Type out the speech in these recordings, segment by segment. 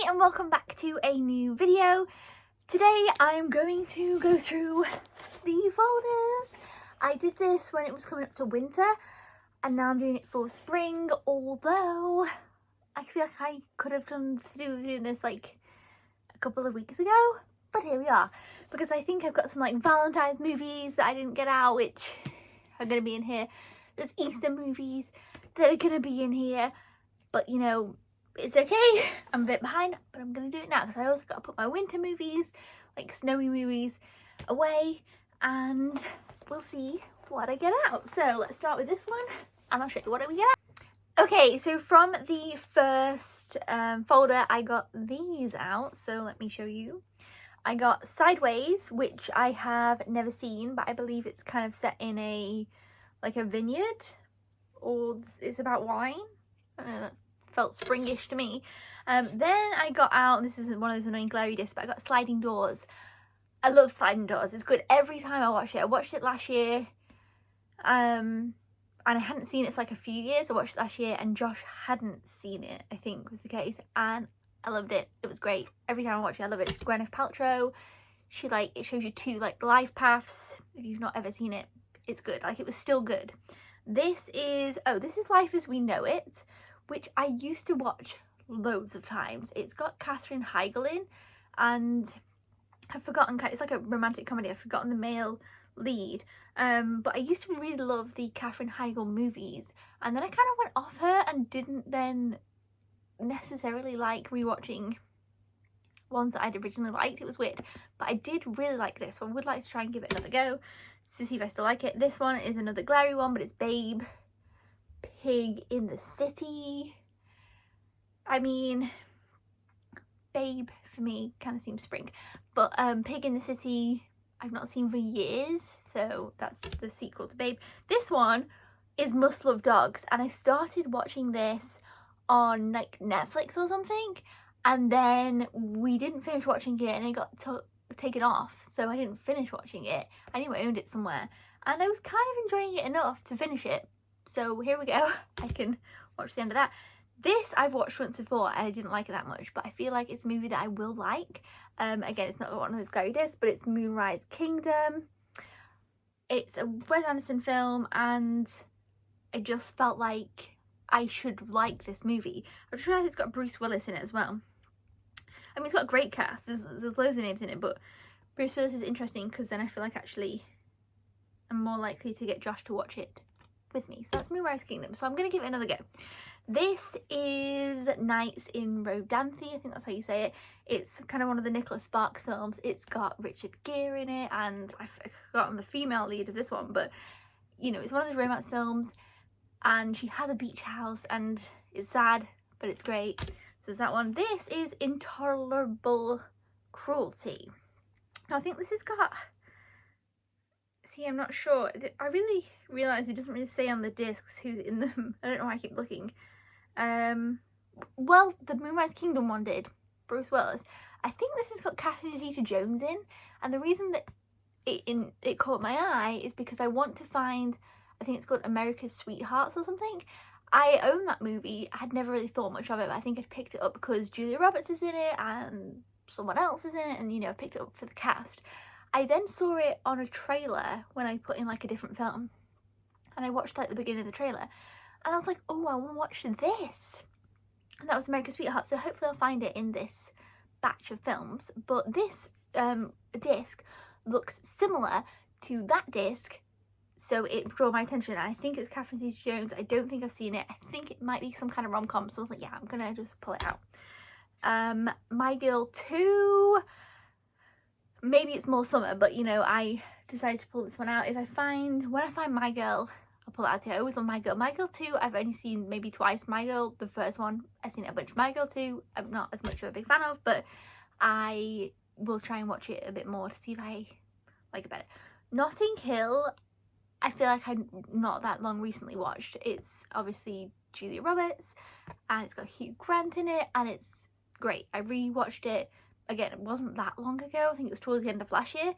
And welcome back to a new video. Today I'm going to go through the folders. I did this when it was coming up to winter and now I'm doing it for spring, although I feel like I could have done doing this like a couple of weeks ago, but here we are, because I think I've got some like Valentine's movies that I didn't get out which are going to be in here. There's Easter movies that are going to be in here, but you know, it's okay, I'm a bit behind, but I'm gonna do it now because I also got to put my winter movies, like snowy movies, away, and we'll see what I get out. So let's start with this one and I'll show you what we get out. Okay, so from the first folder I got these out, so let me show you. I got Sideways, which I have never seen, but I believe it's kind of set in a vineyard, or it's about wine. I don't know, that's felt springish to me. Then I got out, and this isn't one of those annoying glary discs, but I got Sliding Doors. I love Sliding Doors. It's good every time I watch it. I watched it last year, and I hadn't seen it for like a few years. I watched it last year and Josh hadn't seen it, I think was the case, and I loved it. It was great. Every time I watch it I love it. It's Gwyneth Paltrow. She it shows you two like life paths. If you've not ever seen it, it's good. Like, it was still good. This is Life as We Know It, which I used to watch loads of times. It's got Katherine Heigl in, and I've forgotten, it's like a romantic comedy, I've forgotten the male lead, but I used to really love the Katherine Heigl movies, and then I kind of went off her and didn't then necessarily like rewatching ones that I'd originally liked. It was weird, but I did really like this, so I would like to try and give it another go to see if I still like it. This one is another glary one, but it's Babe, Pig in the City. I mean, Babe for me kind of seems spring, but Pig in the City I've not seen for years, so that's the sequel to Babe. This one is Must Love Dogs, and I started watching this on like Netflix or something, and then we didn't finish watching it and it got taken off, so I didn't finish watching it. I knew I owned it somewhere and I was kind of enjoying it enough to finish it. So here we go, I can watch the end of that. This I've watched once before and I didn't like it that much, but I feel like it's a movie that I will like. Again, it's not one of those glary discs, but it's Moonrise Kingdom. It's a Wes Anderson film and I just felt like I should like this movie. I just realised it's got Bruce Willis in it as well. I mean, it's got a great cast, there's loads of names in it, but Bruce Willis is interesting because then I feel like actually I'm more likely to get Josh to watch it with me. So that's Moonrise Kingdom, so I'm going to give it another go. This is Nights in Rodanthe, I think that's how you say it. It's kind of one of the Nicholas Sparks films. It's got Richard Gere in it, and I've forgotten the female lead of this one, but you know, it's one of those romance films, and she has a beach house, and it's sad, but it's great. So there's that one. This is Intolerable Cruelty. Now I think this has got, see, I'm not sure. I really realised it doesn't really say on the discs who's in them. I don't know why I keep looking. Well, the Moonrise Kingdom one did. Bruce Willis. I think this has got Catherine Zeta-Jones in, and the reason that it caught my eye is because I want to find, I think it's called America's Sweethearts or something. I own that movie. I had never really thought much of it, but I think I picked it up because Julia Roberts is in it and someone else is in it, and you know, I picked it up for the cast. I then saw it on a trailer when I put in like a different film, and I watched like the beginning of the trailer and I was like, oh, I want to watch this, and that was America's Sweetheart. So hopefully I'll find it in this batch of films, but this disc looks similar to that disc, so it drew my attention, and I think it's Catherine Zeta-Jones. I don't think I've seen it. I think it might be some kind of rom-com, so I was like, yeah, I'm gonna just pull it out. My Girl 2, maybe it's more summer, but you know, I decided to pull this one out. When I find My Girl, I'll pull it out too. I always love My Girl. My Girl 2 I've only seen maybe twice. My Girl, the first one, I've seen it a bunch. My Girl 2 I'm not as much of a big fan of, but I will try and watch it a bit more to see if I like it better. Notting Hill, I feel like I've not that long recently watched. It's obviously Julia Roberts and it's got Hugh Grant in it and it's great. I rewatched it again, it wasn't that long ago, I think it was towards the end of last year,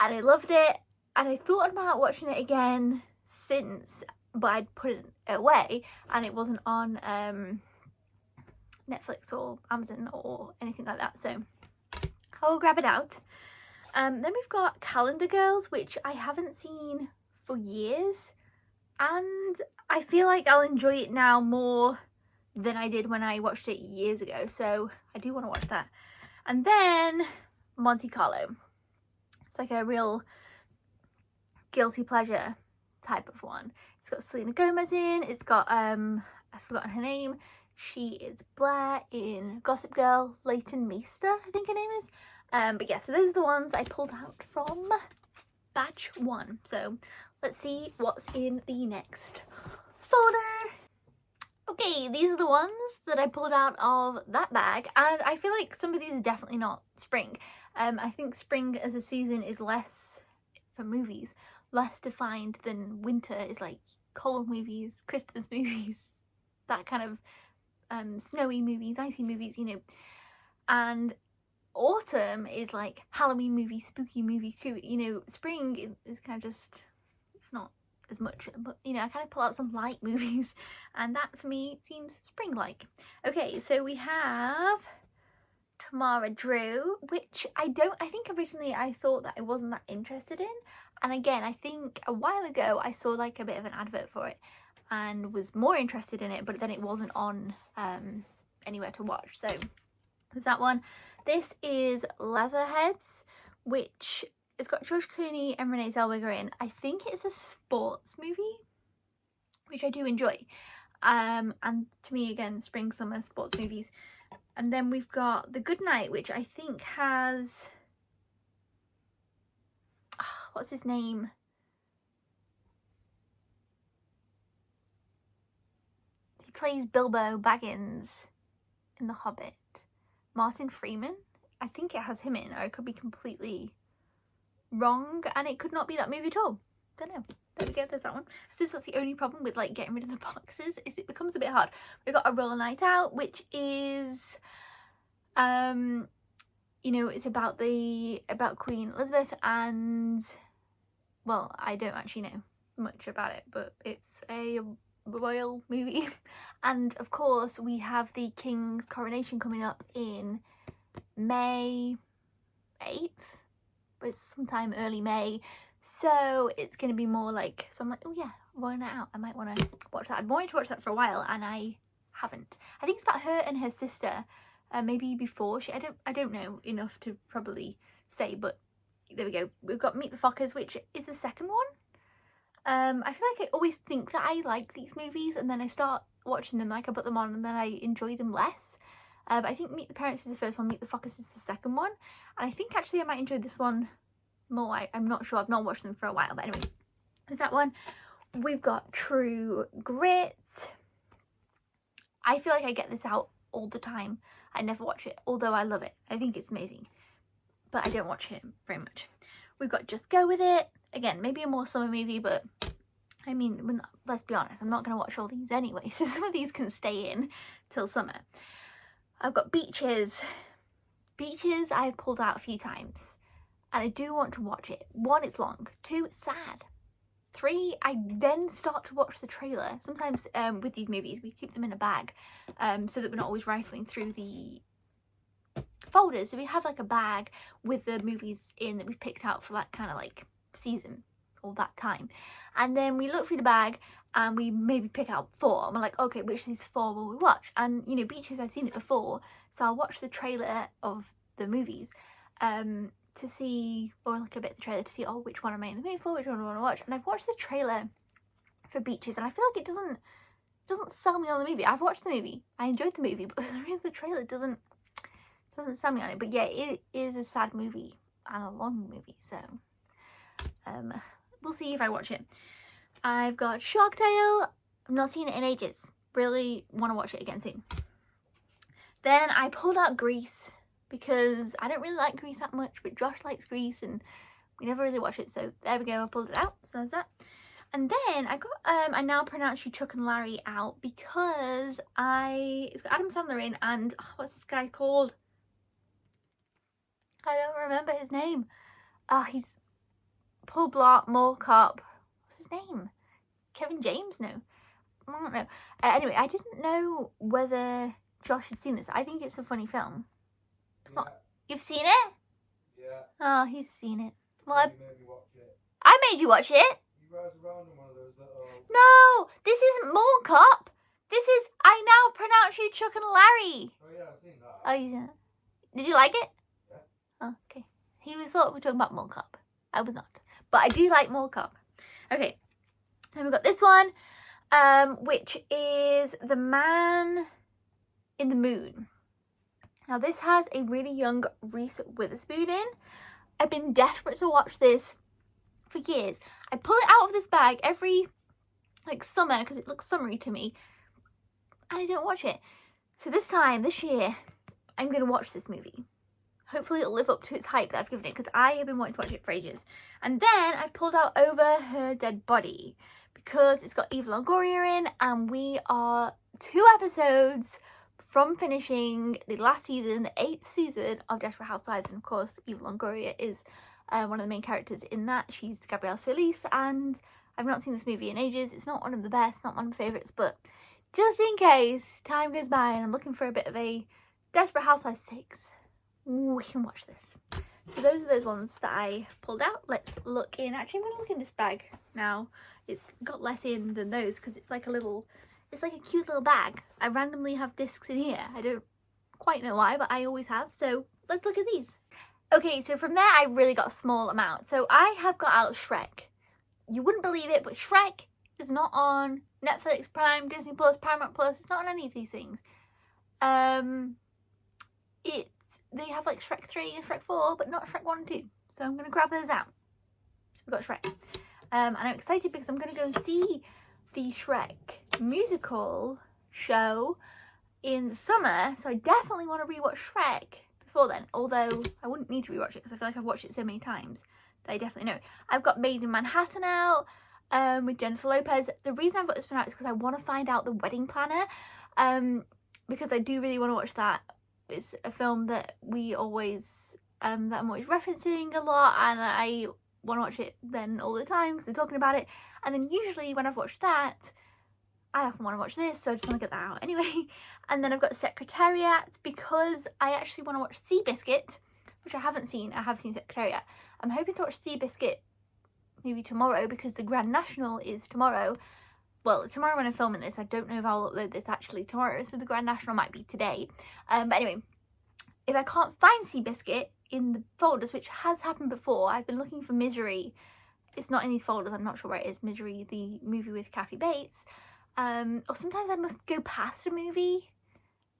and I loved it, and I thought about watching it again since, but I'd put it away and it wasn't on Netflix or Amazon or anything like that, so I'll grab it out. Then we've got Calendar Girls, which I haven't seen for years, and I feel like I'll enjoy it now more than I did when I watched it years ago, so I do want to watch that. And then Monte Carlo. It's like a real guilty pleasure type of one. It's got Selena Gomez in, it's got I've forgotten her name, she is Blair in Gossip Girl, Leighton Meester I think her name is. But yeah, so those are the ones I pulled out from batch 1. So let's see what's in the next folder. Okay, these are the ones that I pulled out of that bag, and I feel like some of these are definitely not spring. I think spring as a season is less, for movies, less defined than winter is, like cold movies, Christmas movies, that kind of snowy movies, icy movies, you know. And autumn is like Halloween movies, spooky movies, you know. Spring is kind of just, it's not as much, but you know, I kind of pull out some light movies, and that for me seems spring-like. Okay, so we have Tamara Drew, which I think originally I thought that I wasn't that interested in, and again I think a while ago I saw like a bit of an advert for it and was more interested in it, but then it wasn't on anywhere to watch, so there's that one. This is Leatherheads, which it's got George Clooney and Renee Zellweger in. I think it's a sports movie, which I do enjoy. And to me, again, spring, summer, sports movies. And then we've got The Good Night, which I think has... what's his name? He plays Bilbo Baggins in The Hobbit. Martin Freeman. I think it has him in, or I could be completely wrong, and it could not be that movie at all. Don't know. There we go, there's that one. I suppose that's the only problem with like getting rid of the boxes, is it becomes a bit hard. We've got A Royal Night Out, which is you know, it's about Queen Elizabeth, and well, I don't actually know much about it, but it's a royal movie. And of course we have the King's coronation coming up in May 8th, but it's sometime early May, so it's going to be more like, so I'm like, oh yeah, Royal Night Out, I might want to watch that. I've wanted to watch that for a while and I haven't. I think it's about her and her sister, maybe before she, I don't know enough to probably say, but there we go. We've got Meet the Fockers, which is the second one. I feel like I always think that I like these movies and then I start watching them, like I put them on and then I enjoy them less. But I think Meet the Parents is the first one, Meet the Fockers is the second one, and I think actually I might enjoy this one more. I'm not sure, I've not watched them for a while, but anyway, there's that one. We've got True Grit. I feel like I get this out all the time. I never watch it, although I love it. I think it's amazing, but I don't watch it very much. We've got Just Go With It. Again, maybe a more summer movie, but I mean, let's be honest, I'm not going to watch all these anyway, so some of these can stay in till summer. I've got Beaches. Beaches I've pulled out a few times, and I do want to watch it. 1, it's long. 2, it's sad. 3, I then start to watch the trailer. Sometimes with these movies, we keep them in a bag so that we're not always rifling through the folders. So we have like a bag with the movies in that we've picked out for that kind of like season or that time, and then we look through the bag and we maybe pick out 4 and we're like, okay, which of these 4 will we watch? And you know, Beaches, I've seen it before, so I'll watch the trailer of the movies to see, or like a bit of the trailer to see, oh, which one am I in the mood for, which one do I want to watch. And I've watched the trailer for Beaches and I feel like it doesn't sell me on the movie. I've watched the movie, I enjoyed the movie, but the trailer doesn't sell me on it. But yeah, it is a sad movie and a long movie, so we'll see if I watch it. I've got Shark Tale. I've not seen it in ages. Really want to watch it again soon. Then I pulled out Grease because I don't really like Grease that much, but Josh likes Grease and we never really watch it, so there we go, I pulled it out, so there's that. And then I got I Now Pronounce You Chuck and Larry out because it's got Adam Sandler in, and what's this guy called? I don't remember his name. He's Paul Blart Mall Cop. What's his name? Kevin James? No, I don't know. Anyway, I didn't know whether Josh had seen this. I think it's a funny film. It's not. You've seen it? Yeah. Oh, he's seen it. Well, You made me watch it. I made you watch it. You guys around in one of those little... No, this isn't Mall Cop. This is I Now Pronounce You Chuck and Larry. Oh yeah, I've seen that. Oh, you seen it? Did you like it? Yeah. Oh, okay. He thought we were talking about Mall Cop. I was not. But I do like Mall Cop. Okay. Then we've got this one, which is The Man in the Moon. Now, this has a really young Reese Witherspoon in. I've been desperate to watch this for years. I pull it out of this bag every summer because it looks summery to me, and I don't watch it. So this year, I'm going to watch this movie. Hopefully it'll live up to its hype that I've given it, because I have been wanting to watch it for ages. And then I've pulled out Over Her Dead Body because it's got Eva Longoria in, and we are 2 episodes from finishing the last season, the 8th season of Desperate Housewives. And of course, Eva Longoria is one of the main characters in that. She's Gabrielle Solis, and I've not seen this movie in ages. It's not one of the best, not one of my favourites, but just in case time goes by and I'm looking for a bit of a Desperate Housewives fix, we can watch this. So those are those ones that I pulled out. Let's look in. Actually, I'm going to look in this bag now. It's got less in than those because it's like a little, it's like a cute little bag. I randomly have discs in here. I don't quite know why, but I always have. So let's look at these. Okay, so from there I really got a small amount. So I have got out Shrek. You wouldn't believe it, but Shrek is not on Netflix, Prime, Disney Plus, Paramount Plus. It's not on any of these things. They have like Shrek 3 and Shrek 4, but not Shrek 1 and 2. So I'm going to grab those out. So we've got Shrek. And I'm excited because I'm going to go and see the Shrek musical show in the summer. So I definitely want to rewatch Shrek before then. Although I wouldn't need to rewatch it because I feel like I've watched it so many times that I definitely know. I've got Made in Manhattan out with Jennifer Lopez. The reason I've got this one out is because I want to find out The Wedding Planner. Because I do really want to watch that. It's a film that we always, that I'm always referencing a lot, and I want to watch it then all the time because we're talking about it. And then usually when I've watched that, I often want to watch this, so I just want to get that out anyway. And then I've got Secretariat because I actually want to watch Seabiscuit, which I haven't seen. I have seen Secretariat. I'm hoping to watch Seabiscuit maybe tomorrow because the Grand National is tomorrow. Well, tomorrow when I'm filming this. I don't know if I'll upload this actually tomorrow, so the Grand National might be today. But anyway, if I can't find Seabiscuit in the folders, which has happened before, I've been looking for Misery. It's not in these folders, I'm not sure where it is. Misery, the movie with Kathy Bates. Or sometimes I must go past a movie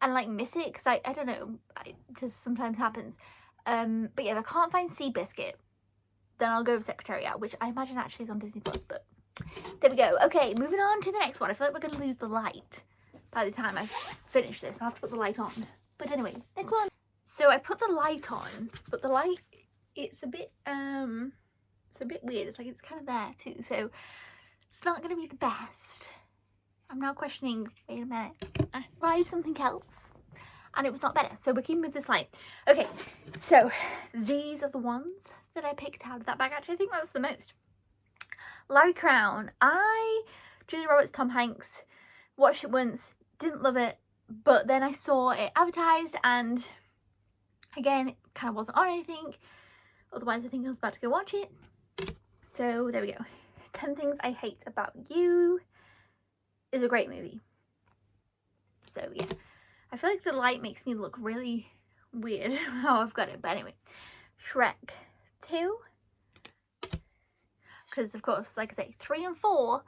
and like miss it, because I don't know, it just sometimes happens. But yeah, if I can't find Seabiscuit, then I'll go with Secretariat, which I imagine actually is on Disney Plus, but there we go. Okay, moving on to the next one. I feel like we're going to lose the light by the time I finish this. I'll have to put the light on. But anyway, next one. So I put the light on, but the light, it's a bit weird. It's like it's kind of there too, so it's not going to be the best. I'm now questioning, wait a minute, I tried something else and it was not better, so we're keeping with this light. Okay, so these are the ones that I picked out of that bag. Actually, I think that's the most. Larry Crown. Julia Roberts, Tom Hanks, watched it once, didn't love it, but then I saw it advertised, and again, it kind of wasn't on anything. Otherwise, I think I was about to go watch it. So there we go. 10 Things I Hate About You is a great movie. So yeah, I feel like the light makes me look really weird how I've got it, but anyway. Shrek 2. Because of course, like I say, 3 and 4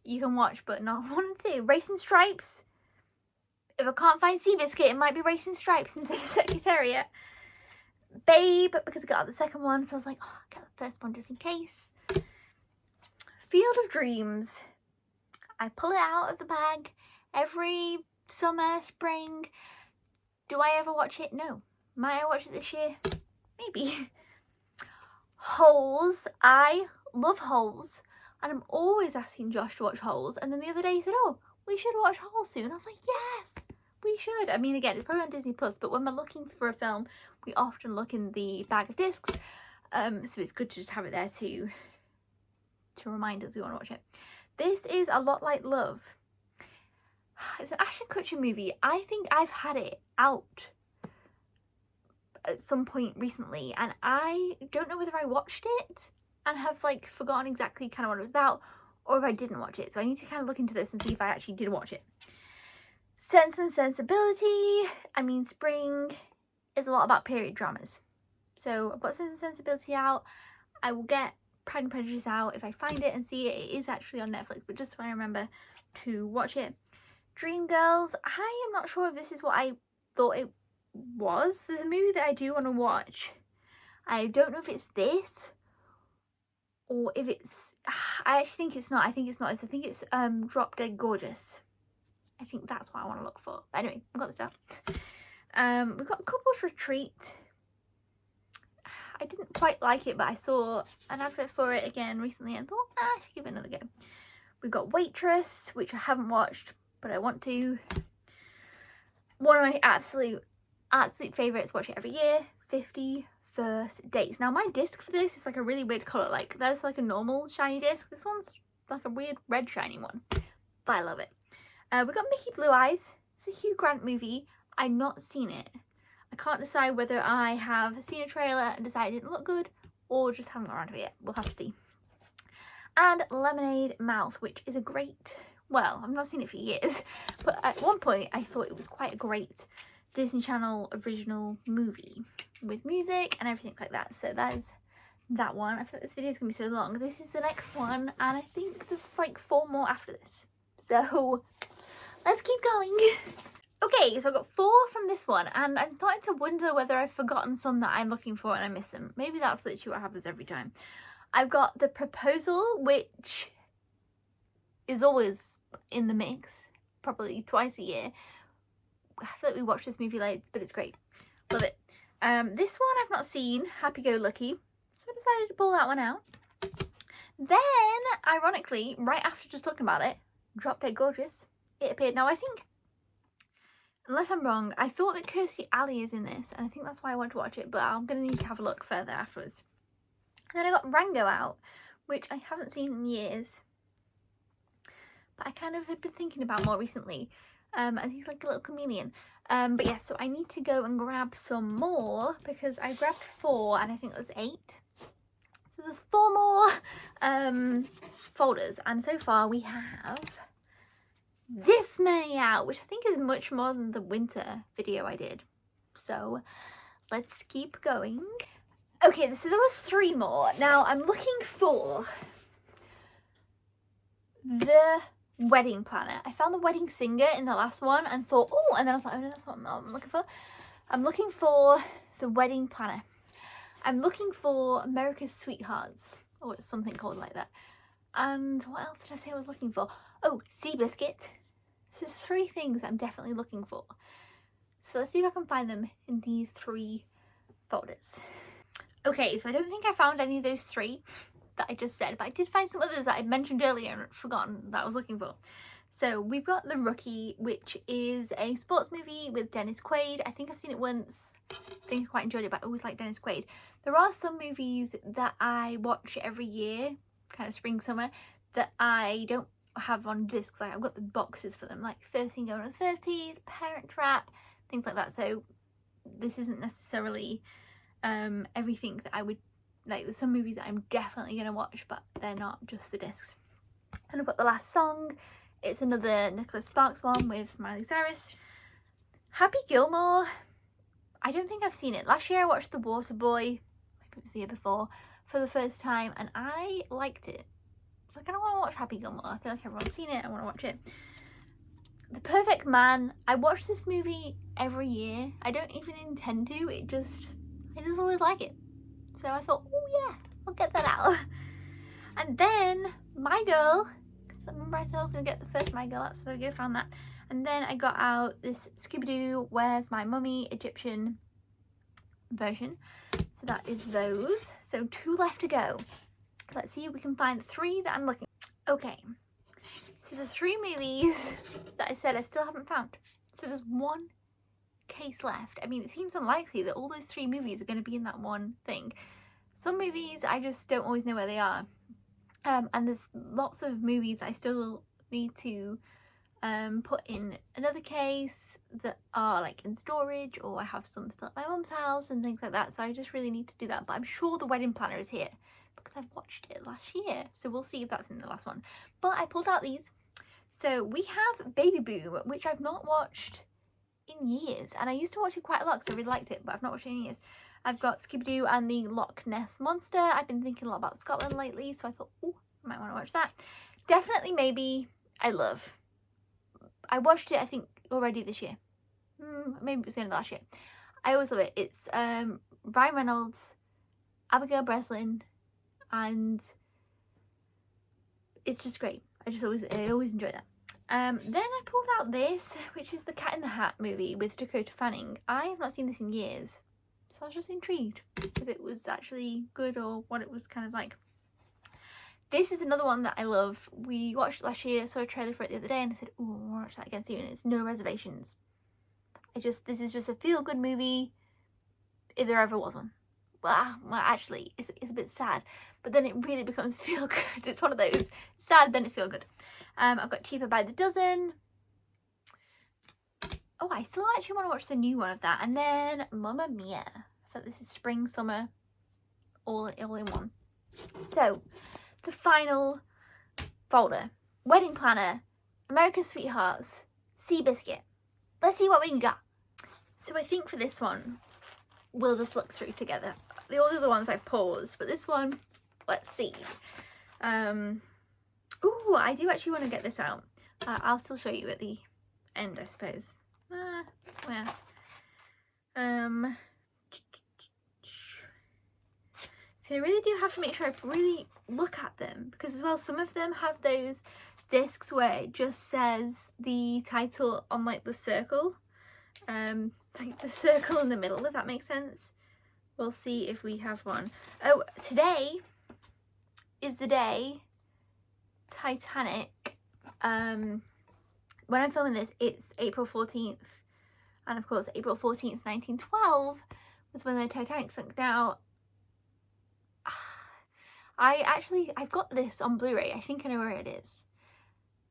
you can watch, but not 1 and 2. Racing Stripes. If I can't find Seabiscuit, it might be Racing Stripes instead of Secretariat. Babe, because I got out the second one, so I was like, oh, I'll get the first one just in case. Field of Dreams. I pull it out of the bag every summer, spring. Do I ever watch it? No. Might I watch it this year? Maybe. Holes. I love Holes, and I'm always asking Josh to watch Holes, and then the other day he said, oh, we should watch Holes soon. I was like, yes, we should. I mean, again, it's probably on Disney Plus, but when we're looking for a film, we often look in the bag of discs, so it's good to just have it there to remind us we want to watch it. This is A Lot Like Love. It's an Ashton Kutcher movie. I think I've had it out at some point recently, and I don't know whether I watched it and have like forgotten exactly kind of what it was about, or if I didn't watch it. So I need to kind of look into this and see if I actually did watch it. Sense and Sensibility. I mean, spring is a lot about period dramas. So I've got Sense and Sensibility out. I will get Pride and Prejudice out if I find it and see it. It is actually on Netflix, but just so I remember to watch it. Dreamgirls. I am not sure if this is what I thought it was. There's a movie that I do want to watch. I don't know if it's this or if it's, I actually think it's not. I think it's Drop Dead Gorgeous. I think that's what I want to look for. But anyway, I've got this out. We've got Couples Retreat. I didn't quite like it, but I saw an advert for it again recently and thought, I should give it another go. We've got Waitress, which I haven't watched, but I want to. One of my absolute favourites, watch it every year, 50 First Dates. Now my disc for this is like a really weird colour. Like there's like a normal shiny disc. This one's like a weird red shiny one, but I love it. We've got Mickey Blue Eyes. It's a Hugh Grant movie. I've not seen it. I can't decide whether I have seen a trailer and decided it didn't look good or just haven't got around to it yet. We'll have to see. And Lemonade Mouth, which is a great, well, I've not seen it for years, but at one point I thought it was quite a great Disney Channel original movie with music and everything like that. So that is that one. I thought this video is going to be so long. This is the next one, and I think there's like 4 more after this. So let's keep going. Okay, so I've got 4 from this one, and I'm starting to wonder whether I've forgotten some that I'm looking for and I miss them. Maybe that's literally what happens every time. I've got The Proposal, which is always in the mix, probably twice a year. I feel like we watch this movie late, but it's great. Love it. This one I've not seen, Happy Go Lucky, so I decided to pull that one out. Then, ironically, right after just talking about it, Drop Dead Gorgeous, it appeared. Now I think, unless I'm wrong, I thought that Kirstie Alley is in this, and I think that's why I want to watch it, but I'm going to need to have a look further afterwards. And then I got Rango out, which I haven't seen in years, but I kind of had been thinking about more recently, as he's like a little chameleon. But yeah, so I need to go and grab some more, because I grabbed 4 and I think there's 8. So there's 4 more folders, and so far we have this many out, which I think is much more than the winter video I did. So let's keep going. Okay, so there was 3 more. Now I'm looking for the wedding planner. I found the wedding singer in the last one and thought, oh, and then I was like, oh no, that's what I'm looking for. I'm looking for the wedding planner. I'm looking for America's Sweethearts, or it's something called like that. And what else did I say I was looking for? Oh, Seabiscuit. So there's 3 things I'm definitely looking for. So let's see if I can find them in these 3 folders. Okay, so I don't think I found any of those 3 that I just said, but I did find some others that I mentioned earlier and forgotten that I was looking for. So we've got The Rookie, which is a sports movie with Dennis Quaid. I think I've seen it once. I think I quite enjoyed it, but I always like Dennis Quaid. There are some movies that I watch every year, kind of spring, summer, that I don't have on discs. Like I've got the boxes for them, like 13 Going on 30, Parent Trap, things like that. So this isn't necessarily everything that I would like. There's some movies that I'm definitely gonna watch, but they're not just the discs. And I've got The Last Song. It's another Nicholas Sparks one with Miley Cyrus. Happy Gilmore, I don't think I've seen it. Last year I watched The Water Boy, maybe it was the year before, for the first time, and I liked it. So I kind of want to watch Happy Gilmore. I feel like everyone's seen it. I want to watch it. The Perfect Man. I watch this movie every year. I don't even intend to. I just always like it. So I thought, oh yeah, I'll get that out. And then My Girl. Because I remember I said I was going to get the first My Girl out. So there we go, found that. And then I got out this Scooby-Doo Where's My Mummy Egyptian version. So that is those. So 2 left to go. Let's see if we can find the 3 that I'm looking for. Okay, so the 3 movies that I said I still haven't found. So there's 1 case left. I mean, it seems unlikely that all those 3 movies are going to be in that one thing. Some movies I just don't always know where they are. And there's lots of movies that I still need to put in another case that are like in storage, or I have some still at my mum's house and things like that, so I just really need to do that. But I'm sure the wedding planner is here because I've watched it last year, so we'll see if that's in the last one. But I pulled out these. So we have Baby Boom, which I've not watched in years, and I used to watch it quite a lot because I really liked it, but I've not watched it in years. I've got Scooby-Doo and the Loch Ness Monster. I've been thinking a lot about Scotland lately, so I thought, oh, I might want to watch that. Definitely Maybe I Love. I watched it, I think, already this year. Maybe it was the end of last year. I always love it. It's Ryan Reynolds, Abigail Breslin, and it's just great. I always enjoy that. Then I pulled out this, which is the Cat in the Hat movie with Dakota Fanning. I have not seen this in years, so I was just intrigued if it was actually good or what it was kind of like. This is another one that I love. We watched it last year, saw a trailer for it the other day, and I said, oh, I'll watch that again soon. It's No Reservations. This is just a feel-good movie, if there ever was one. Well, actually, it's a bit sad, but then it really becomes feel-good. It's one of those sad, then it's feel-good. I've got Cheaper by the Dozen. Oh, I still actually want to watch the new one of that. And then Mamma Mia. I thought this is spring, summer, all in one. So, the final folder. Wedding Planner, America's Sweethearts, Seabiscuit. Let's see what we can get. So I think for this one, we'll just look through together. All the other ones I've paused, but this one, let's see. Ooh, I do actually want to get this out. I'll still show you at the end, I suppose. Yeah. So I really do have to make sure I really look at them, because as well, some of them have those discs where it just says the title on like the circle, like the circle in the middle, if that makes sense. We'll see if we have one. Oh, today is the day Titanic, when I'm filming this, it's April 14th, and of course April 14th 1912 was when the Titanic sunk. Now I've got this on Blu-ray. I think I know where it is,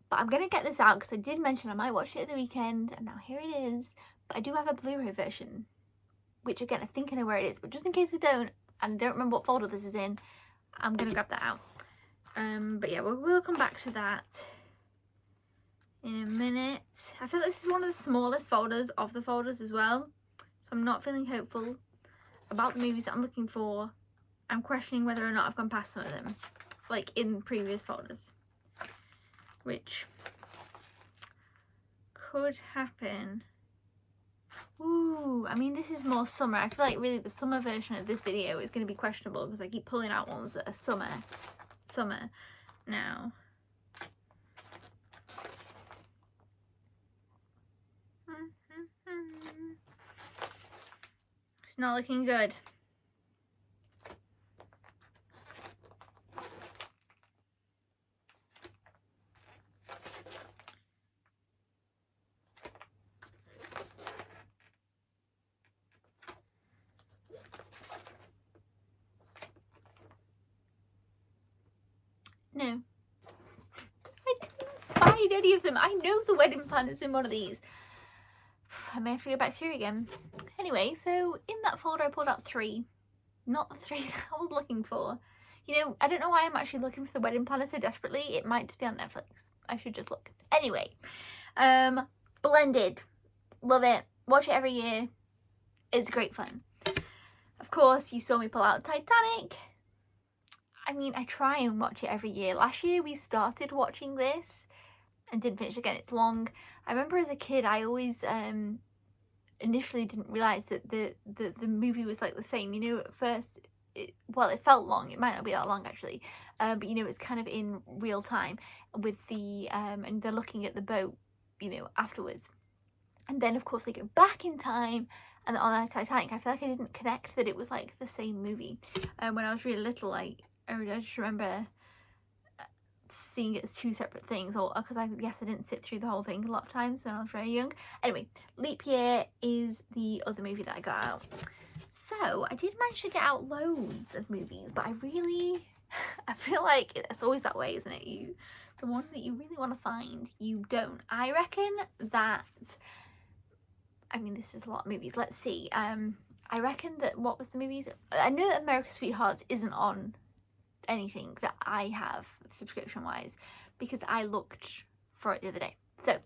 but I'm gonna get this out because I did mention I might watch it at the weekend, and now here it is. But I do have a Blu-ray version, which again I think I know where it is, but just in case I don't, and I don't remember what folder this is in, I'm gonna grab that out. But yeah, we'll come back to that in a minute. I feel like this is one of the smallest folders of the folders as well, so I'm not feeling hopeful about the movies that I'm looking for. I'm questioning whether or not I've gone past some of them, like in previous folders, which could happen. Ooh, I mean, this is more summer. I feel like really the summer version of this video is going to be questionable because I keep pulling out ones that are summer now. It's not looking good. No, I didn't find any of them. I know the wedding planner's in one of these. I may have to go back through again. Anyway, so in that folder I pulled out 3. Not the 3 that I was looking for. You know, I don't know why I'm actually looking for the wedding planner so desperately. It might just be on Netflix. I should just look. Anyway, Blended. Love it. Watch it every year. It's great fun. Of course, you saw me pull out Titanic. I mean, I try and watch it every year. Last year we started watching this and didn't finish. Again, it's long. I remember as a kid I always initially didn't realise that the movie was like the same. You know, at first, it felt long. It might not be that long actually, but you know, it's kind of in real time with the and they're looking at the boat, you know, afterwards. And then of course they go back in time, and on the Titanic I feel like I didn't connect that it was like the same movie. When I was really little, I just remember seeing it as 2 separate things, or because I guess I didn't sit through the whole thing a lot of times when I was very young. Anyway, Leap Year is the other movie that I got out. So I did manage to get out loads of movies, but I feel like it's always that way, isn't it? the one that you really want to find, you don't. I reckon that, I mean, this is a lot of movies. Let's see. I reckon that, what was the movies? I know that America's Sweethearts isn't on anything that I have subscription wise, because I looked for it the other day. So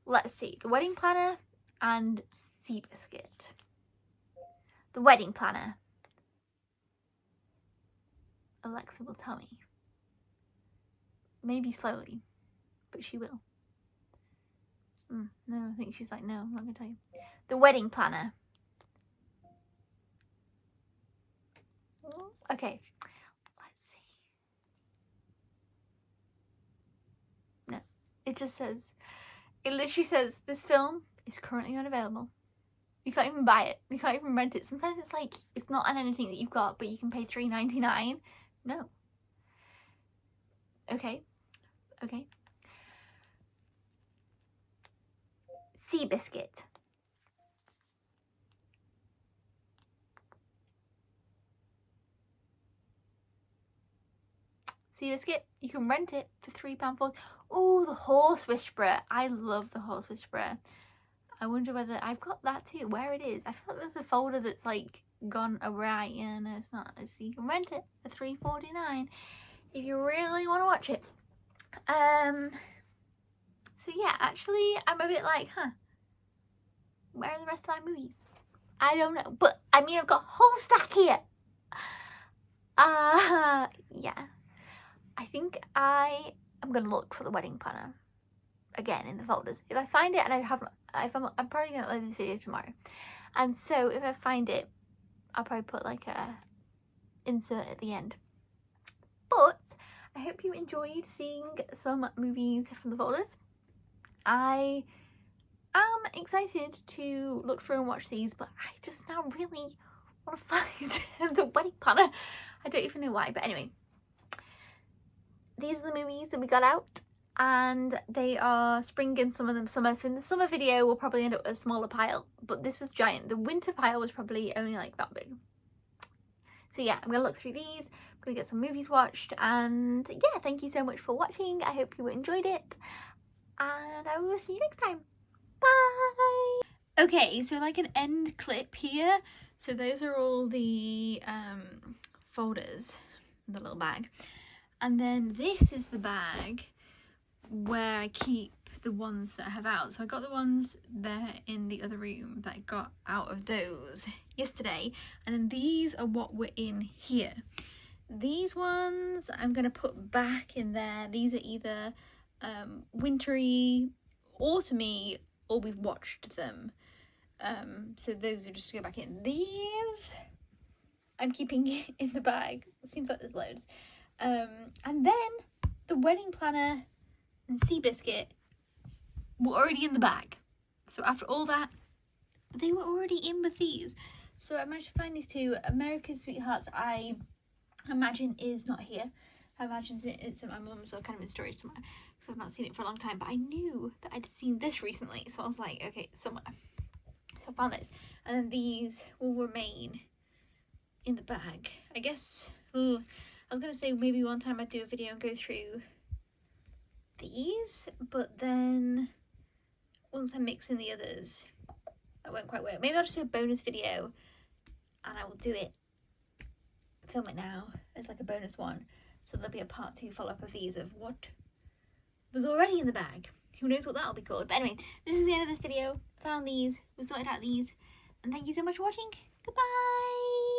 let's see. The Wedding Planner and Seabiscuit. The Wedding Planner. Alexa will tell me. Maybe slowly, but she will. No, I think she's like, no, I'm not going to tell you. The Wedding Planner. Okay, let's see. No, it just says, it literally says, this film is currently unavailable. You can't even buy it. You can't even rent it. Sometimes it's like, it's not on anything that you've got, but you can pay $3.99. No. Okay. Okay. Seabiscuit. Seabiscuit, you can rent it for £3.40. Oh, the Horse Whisperer. I love the Horse Whisperer. I wonder whether I've got that too, where it is. I feel like there's a folder that's like gone awry. Yeah, no, it's not. Let's see, you can rent it for $3.49 if you really want to watch it. So yeah, actually, I'm a bit like, where are the rest of my movies? I don't know, but I mean, I've got a whole stack here. Yeah, I think I am gonna look for the Wedding Planner again in the folders. If I find it, and I'm probably gonna upload this video tomorrow, and so if I find it, I'll probably put like a insert at the end. But I hope you enjoyed seeing some movies from the folders. I am excited to look through and watch these, but I just now really want to find the Wedding Planner. I don't even know why, but anyway, these are the movies that we got out, and they are spring and some of them summer. So in the summer video we'll probably end up with a smaller pile, but this was giant. The winter pile was probably only like that big. So yeah, I'm gonna look through these, I'm gonna get some movies watched, and yeah, thank you so much for watching. I hope you enjoyed it, and I will see you next time. Bye! Okay, so like an end clip here. So those are all the folders, the little bag. And then this is the bag where I keep the ones that I have out. So I got the ones there in the other room that I got out of those yesterday. And then these are what were in here. These ones I'm going to put back in there. These are either wintry, autumny, or we've watched them. So those are just to go back in. These I'm keeping in the bag. It seems like there's loads. And then the Wedding Planner and Seabiscuit were already in the bag. So after all that, they were already in with these. So I managed to find these two. America's Sweethearts, I imagine, is not here. I imagine it's at my mum's, or kind of in storage somewhere, because I've not seen it for a long time. But I knew that I'd seen this recently, so I was like, okay, somewhere. So I found this, and then these will remain in the bag. I guess, I was going to say maybe one time I'd do a video and go through these, but then once I mix in the others, that won't quite work. Maybe I'll just do a bonus video, and I will do it, film it now as like a bonus one. So there'll be a part 2 follow-up of these, of what was already in the bag. Who knows what that'll be called. But anyway, this is the end of this video. Found these, we sorted out these, and thank you so much for watching. Goodbye!